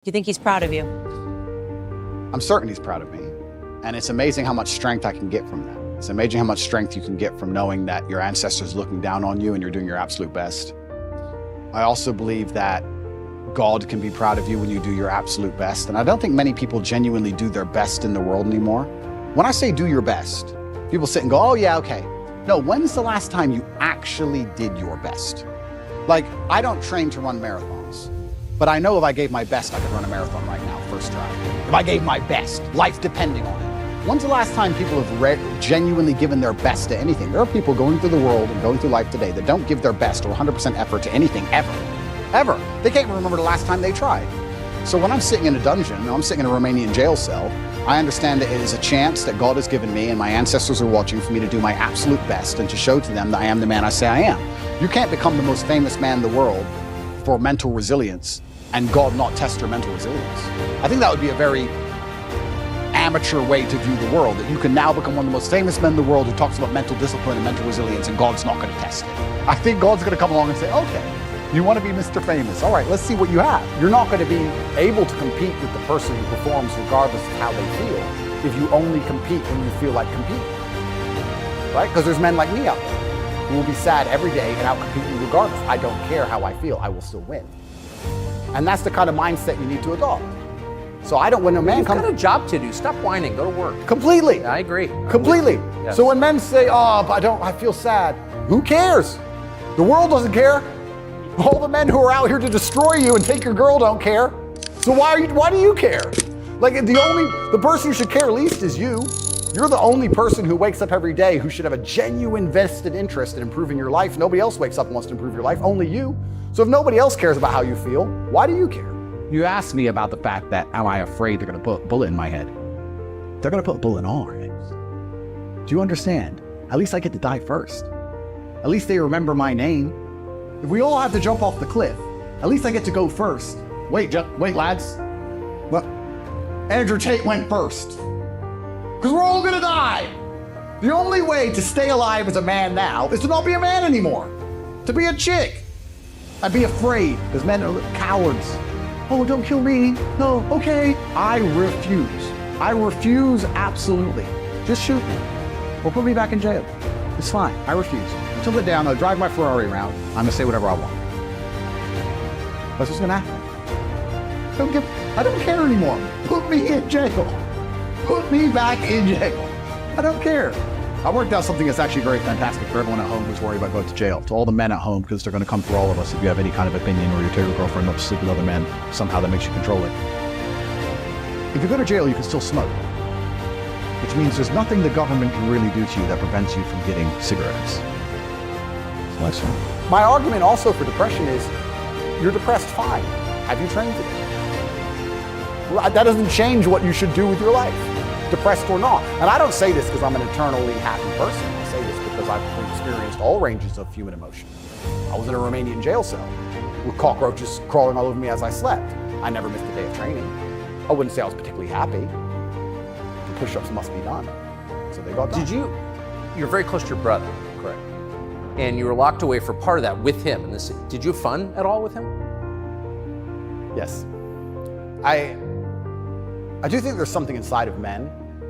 Do you think he's proud of you? I'm certain he's proud of me. And it's amazing how much strength I can get from that. It's amazing how much strength you can get from knowing that your ancestors are looking down on you and you're doing your absolute best. I also believe that God can be proud of you when you do your absolute best. And I don't think many people genuinely do their best in the world anymore. When I say do your best, people sit and go, oh yeah, okay. No, when's the last time you actually did your best? Like, I don't train to run marathons, but I know if I gave my best, I could run a marathon right now, first try. If I gave my best, life depending on it. When's the last time people have genuinely given their best to anything? There are people going through the world and going through life today that don't give their best or 100% effort to anything ever. Ever. They can't remember the last time they tried. So when I'm sitting in a dungeon, I'm sitting in a Romanian jail cell, I understand that it is a chance that God has given me and my ancestors are watching for me to do my absolute best and to show to them that I am the man I say I am. You can't become the most famous man in the world for mental resilience and God not test your mental resilience. I think that would be a very amateur way to view the world, that you can now become one of the most famous men in the world who talks about mental discipline and mental resilience and God's not going to test it. I think God's going to come along and say, okay, you want to be Mr. Famous. All right, let's see what you have. You're not going to be able to compete with the person who performs regardless of how they feel if you only compete when you feel like competing, right? Because there's men like me out there who will be sad every day and out competing regardless. I don't care how I feel, I will still win. And that's the kind of mindset you need to adopt. So I don't, when a man comes... You've got a job to do. Stop whining. Go to work. Completely. Yeah, I agree. Completely. Yes. So when men say, oh, but I feel sad. Who cares? The world doesn't care. All the men who are out here to destroy you and take your girl don't care. So why do you care? Like, the person who should care least is you. You're the only person who wakes up every day who should have a genuine vested interest in improving your life. Nobody else wakes up and wants to improve your life, only you. So if nobody else cares about how you feel, why do you care? You asked me about the fact that, am I afraid they're going to put a bullet in my head? They're going to put a bullet in all our heads. Do you understand? At least I get to die first. At least they remember my name. If we all have to jump off the cliff, at least I get to go first. Wait, lads. What? Andrew Tate went first. Because we're all going to die. The only way to stay alive as a man now is to not be a man anymore. To be a chick. I'd be afraid, because men are cowards. Oh, don't kill me. No, okay. I refuse absolutely. Just shoot me or put me back in jail. It's fine. I refuse. Until the day I'll drive my Ferrari around, I'm going to say whatever I want. That's what's going to happen. I don't care anymore. Put me in jail. Put me back in jail. I don't care. I worked out something that's actually very fantastic for everyone at home who's worried about going to jail. To all the men at home, because they're going to come for all of us if you have any kind of opinion or you tell your girlfriend not to sleep with other men, somehow that makes you control it. If you go to jail, you can still smoke. Which means there's nothing the government can really do to you that prevents you from getting cigarettes. So that's fine. My argument also for depression is, you're depressed, fine. Have you trained for it? Well, that doesn't change what you should do with your life, depressed or not. And I don't say this because I'm an eternally happy person. I say this because I've experienced all ranges of human emotion. I was in a Romanian jail cell with cockroaches crawling all over me as I slept. I never missed a day of training. I wouldn't say I was particularly happy. The push-ups must be done. So they got done. You're very close to your brother. Correct. And you were locked away for part of that with him. Did you have fun at all with him? Yes. I do think there's something inside of men,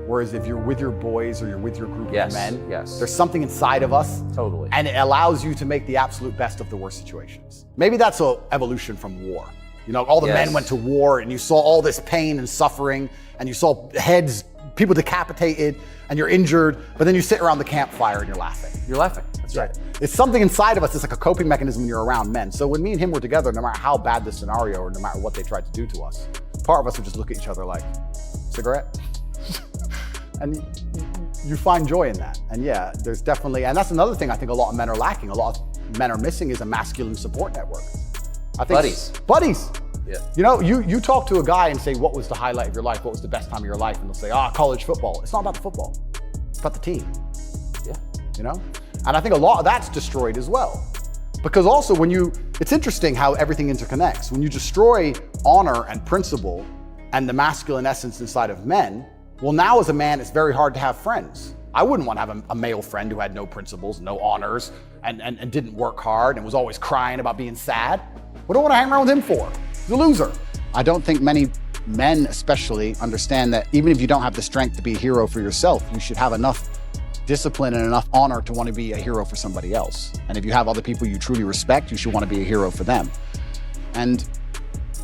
whereas if you're with your boys or you're with your group of men, there's something inside of us. Totally. And it allows you to make the absolute best of the worst situations. Maybe that's an evolution from war. You know, all the men went to war and you saw all this pain and suffering and you saw heads, people decapitated and you're injured, but then you sit around the campfire and you're laughing. You're laughing, that's right. It's something inside of us. It's like a coping mechanism when you're around men. So when me and him were together, no matter how bad the scenario or no matter what they tried to do to us, part of us would just look at each other like, cigarette? And you find joy in that. And yeah, there's definitely, and that's another thing I think a lot of men are lacking. A lot of men are missing is a masculine support network. I think buddies. Yeah. You know, you talk to a guy and say, what was the highlight of your life? What was the best time of your life? And they'll say, college football. It's not about the football. It's about the team. Yeah. You know? And I think a lot of that's destroyed as well. Because also it's interesting how everything interconnects. When you destroy honor and principle and the masculine essence inside of men, well, now as a man, it's very hard to have friends. I wouldn't want to have a male friend who had no principles, no honors, and didn't work hard and was always crying about being sad. What do I want to hang around with him for? He's a loser. I don't think many men especially understand that even if you don't have the strength to be a hero for yourself, you should have enough discipline and enough honor to want to be a hero for somebody else. And if you have other people you truly respect, you should want to be a hero for them. And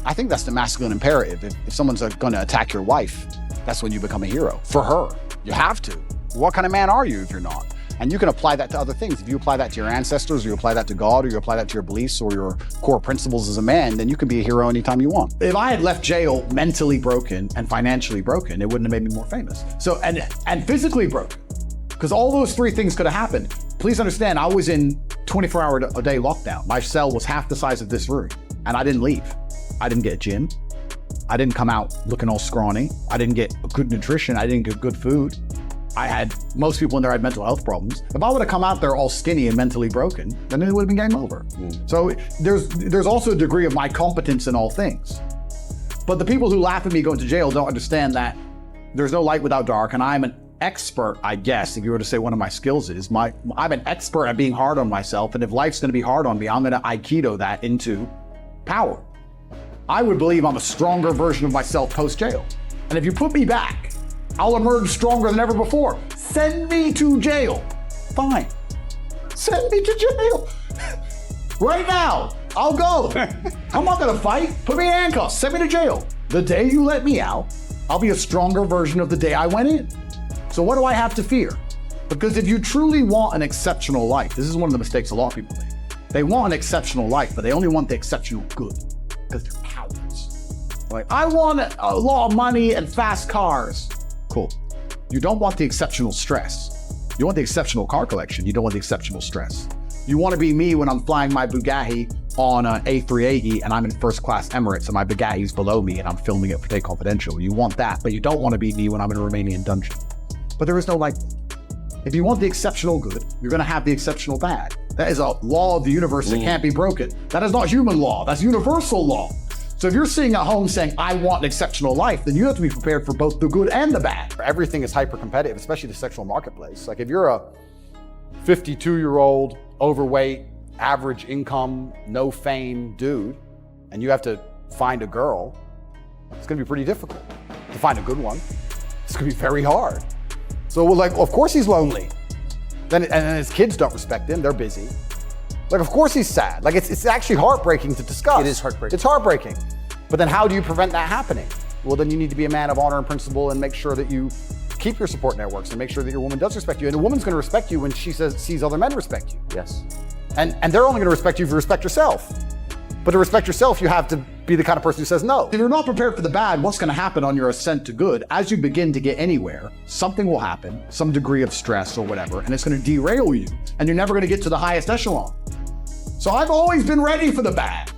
I think that's the masculine imperative. If someone's going to attack your wife, that's when you become a hero for her. You have to. What kind of man are you if you're not? And you can apply that to other things. If you apply that to your ancestors, or you apply that to God, or you apply that to your beliefs or your core principles as a man, then you can be a hero anytime you want. If I had left jail mentally broken and financially broken, it wouldn't have made me more famous. So, and physically broken, because all those three things could have happened. Please understand, I was in 24-hour-a-day lockdown. My cell was half the size of this room, and I didn't leave. I didn't get a gym. I didn't come out looking all scrawny. I didn't get good nutrition. I didn't get good food. Most people in there had mental health problems. If I would have come out there all skinny and mentally broken, then it would have been game over. So there's also a degree of my competence in all things. But the people who laugh at me going to jail don't understand that there's no light without dark, and I'm an expert, I guess, if you were to say one of my skills is, I'm an expert at being hard on myself, and if life's gonna be hard on me, I'm gonna Aikido that into power. I would believe I'm a stronger version of myself post-jail. And if you put me back, I'll emerge stronger than ever before. Send me to jail. Fine. Send me to jail. Right now, I'll go. I'm not gonna fight. Put me in handcuffs, send me to jail. The day you let me out, I'll be a stronger version of the day I went in. So what do I have to fear? Because if you truly want an exceptional life, this is one of the mistakes a lot of people make. They want an exceptional life, but they only want the exceptional good, because they're cowards. Like, I want a lot of money and fast cars. Cool. You don't want the exceptional stress. You want the exceptional car collection. You don't want the exceptional stress. You want to be me when I'm flying my Bugatti on an A380 and I'm in first class Emirates and my Bugatti's below me and I'm filming it for Tate Confidential. You want that, but you don't want to be me when I'm in a Romanian dungeon. But there is no like. If you want the exceptional good, you're going to have the exceptional bad. That is a law of the universe that can't be broken. That is not human law. That's universal law. So if you're sitting at home saying, I want an exceptional life, then you have to be prepared for both the good and the bad. Everything is hyper competitive, especially the sexual marketplace. Like if you're a 52-year-old, overweight, average income, no fame dude, and you have to find a girl, it's gonna be pretty difficult to find a good one. It's gonna be very hard. So we're like, of course he's lonely. And his kids don't respect him, they're busy. Like, of course he's sad. Like, it's actually heartbreaking to discuss. It is heartbreaking. It's heartbreaking. But then how do you prevent that happening? Well, then you need to be a man of honor and principle and make sure that you keep your support networks and make sure that your woman does respect you. And a woman's gonna respect you when she sees other men respect you. Yes. And they're only gonna respect you if you respect yourself. But to respect yourself, you have to be the kind of person who says no. If you're not prepared for the bad, what's gonna happen on your ascent to good? As you begin to get anywhere, something will happen, some degree of stress or whatever, and it's gonna derail you, and you're never gonna get to the highest echelon. So I've always been ready for the bad.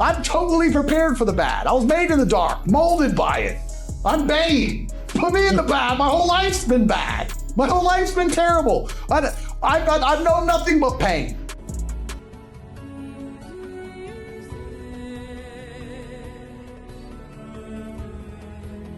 I'm totally prepared for the bad. I was made in the dark, molded by it. I'm Bane. Put me in the bad. My whole life's been bad. My whole life's been terrible. I've known nothing but pain.